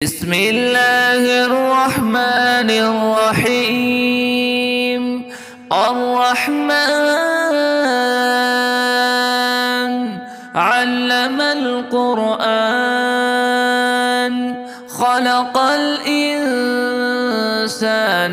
بسم الله الرحمن الرحيم. الرحمن علم القرآن، خلق الإنسان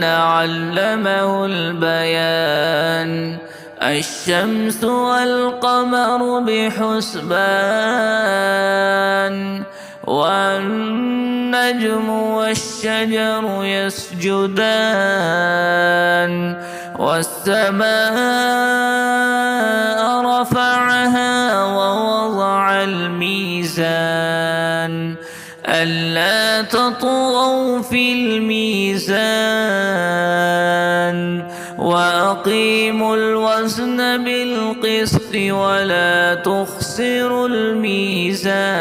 علمه البيان. الشمس والقمر بحسبان، والنجم والشجر يسجدان. والسماء رفعها ووضع الميزان، ألا تطغوا في الميزان، وأقيموا الوزن بالقسط ولا تخسروا الميزان.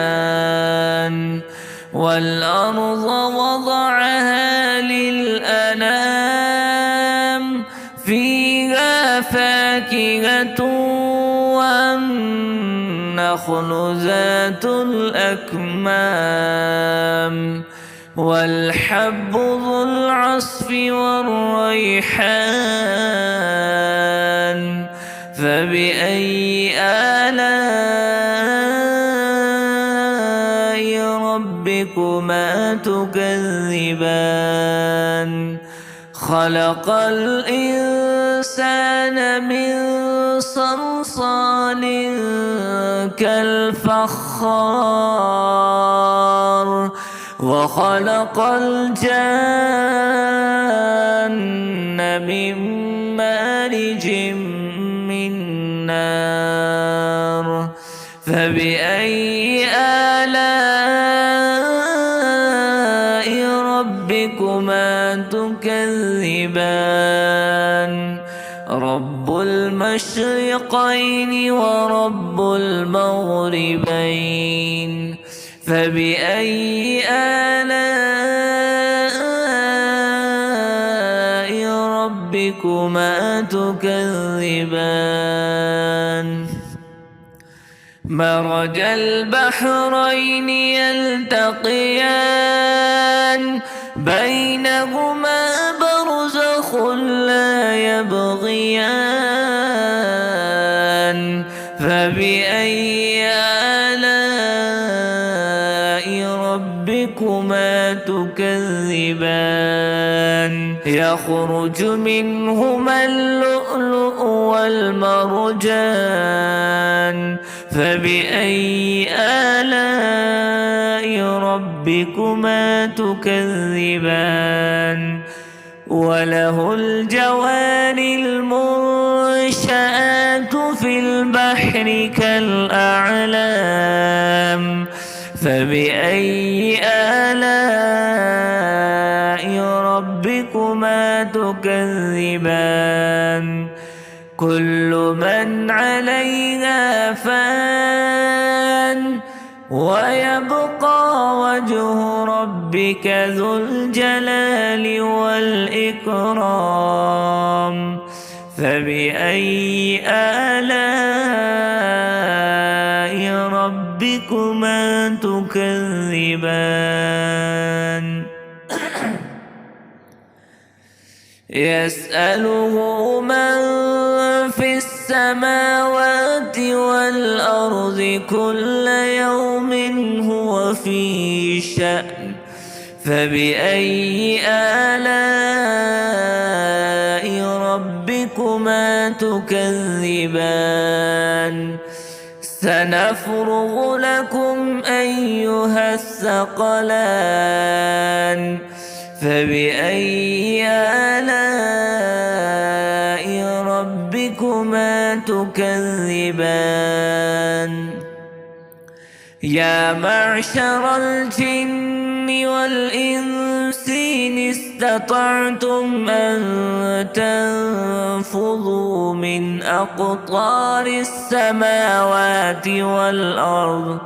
والأرض وضعها للأنام، فيها فاكهة والنخل ذات الأكمام، والحب ذو العصف والريحان. فبأي آلاء ربكما تكذبان؟ خلق الإنسان من صلصال كالفخار، وخلق الجان من مارج من نار. فبأي آلاء ربكما تكذبان؟ رب المشرقين ورب المغربين. فبأي آلاء ربكما تكذبان؟ مرج البحرين يلتقيان، بينهما برزخ لا يبغيان. فبأي آلاء ربكما تكذبان؟ يخرج منهما اللؤلؤ والمرجان. فبأي آلاء ربكما تكذبان؟ وله الجوار المنشآت في البحر كالأعلام. فبأي آلاء ربكما تكذبان؟ كل من عليها فان، ويبقى وجه ربك ذو الجلال والإكرام. فبأي آلاء ربكما تكذبان؟ يسأله من في السماوات والأرض كل يوم هو في شأن. فبأي آلاء ربكما تكذبان؟ سنفرغ لكم أيها الثقلان. فبأي آلاء ربكما تكذبان؟ يا معشر الجن والإنس إن استطعتم أن تنفذوا من أقطار السماوات والأرض،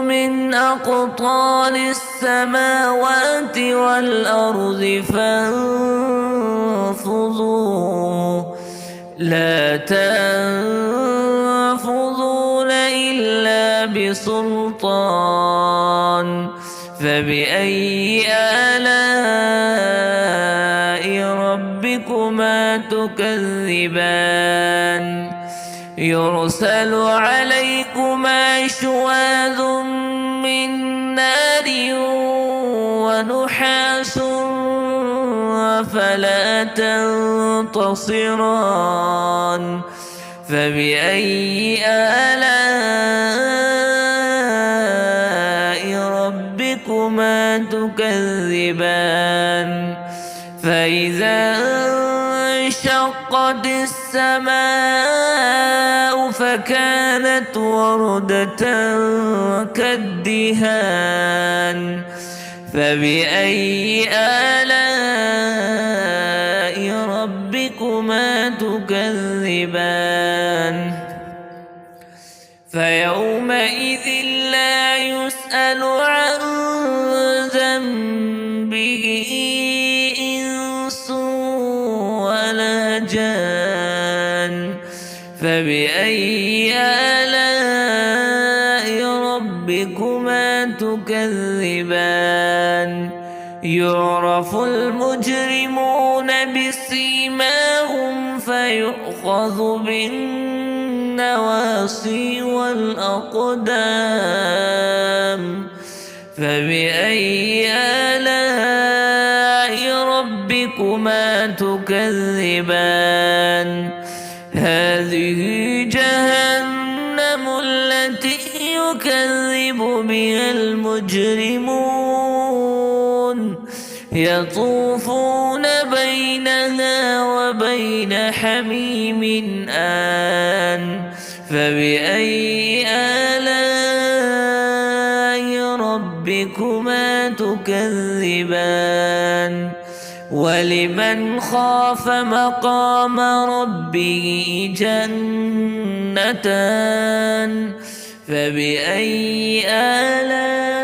من أقطار السماوات والأرض فانفذوا، لا تنفذون إلا بسلطان فبأي آلاء ربكما تكذبان يرسل عليكما شواظ من نار ونحاس فلا تنتصران فبأي آلاء ربكما تكذبان فإذا انشقت السماء فكانت وردة كالدهان فبأي آلاء ربكما تكذبان فيومئذ لا يسأل عن ذنبه إنس ولا جان فبأي آلاء ربكما تكذبان يعرف المجرمون بسيماهم فيؤخذ بالنواصي والأقدام فبأي آلاء ربكما تكذبان هذه جهنم التي يكذب بها المجرمون يطوفون بينها وبين حميم آن فبأي آلاء ربكما تكذبان ولمن خاف مقام ربه جنتان فبأي آلاء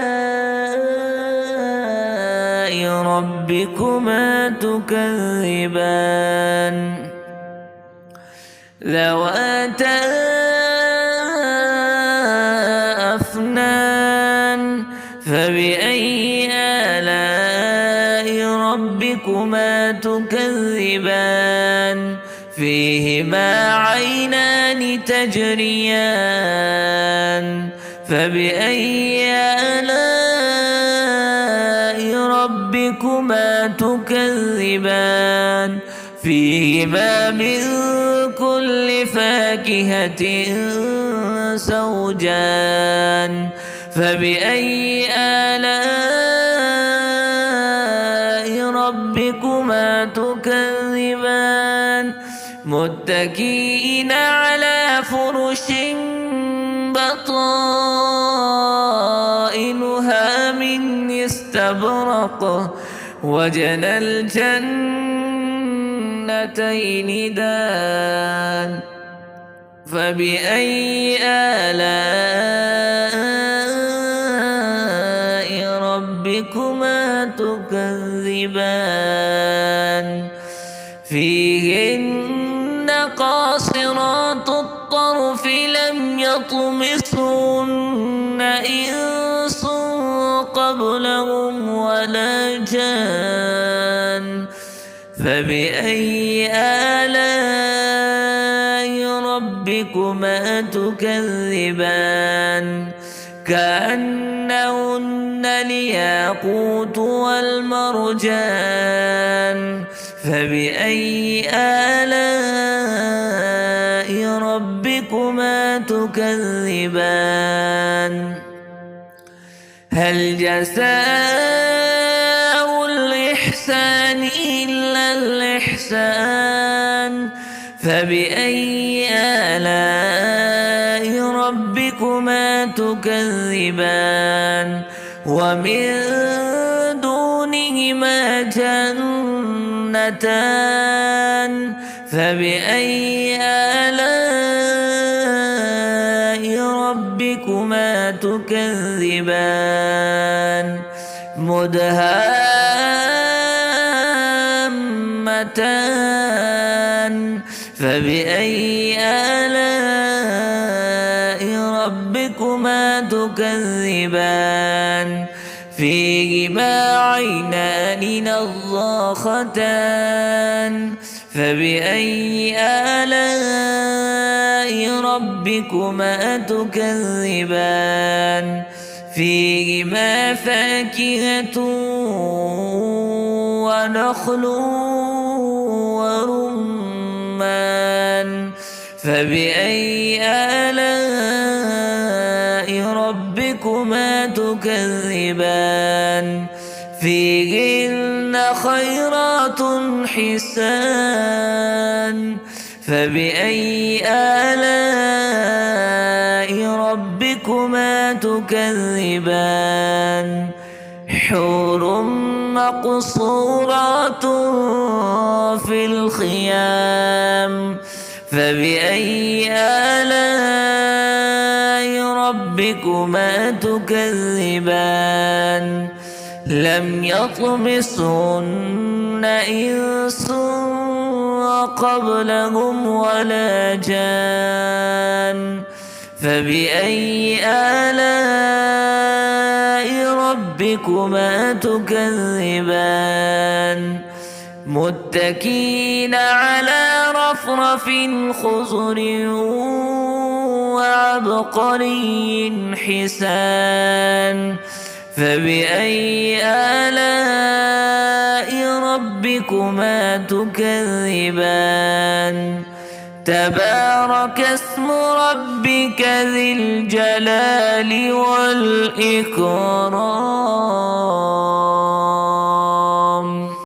ربكما تكذبان ذواتا أفنان فبأي آلاء ربكما تكذبان فيهما عينان تجريان فبأي آلاء ربكما تكذبان فيهما من كل فاكهة زوجان فبأي آلاء ربكما تكذبان متكئين على فرش بطائنها من استبرق وجنى الجنتين دان فبأي آلاء ربكما تكذبان فيهن قاصرات الطرف لم يطمثهن إنس قبلهم ولا جان فبأي آلاء ربكما تكذبان كأنهن الياقوت والمرجان فبأي آلاء ربكما تكذبان هل جزاء الإحسان إلا الإحسان فبأي آلاء ربكما تكذبان ومن دونهما جنتان فبأي آلاء ربكما تكذبان مدهامتان فبأي آلاء ربكما تكذبان فيهما عينان نضاختان فبأي آلاء ربكما تكذبان فيهما فاكهة ونخل ورمان فبأي آلاء ربكما تكذبان فيهن خيرات حسان فبأي آلاء ربكما تكذبان حور مقصورات في الخيام فبأي آلاء ربكما تكذبان لم يطمسهن إنس قبلهم ولا جان فبأي آلاء ربكما تكذبان متكئين على رفرف خضر وعبقري حسان فبأي آلاء ربكما تكذبان تبارك اسم ربك ذي الجلال والإكرام.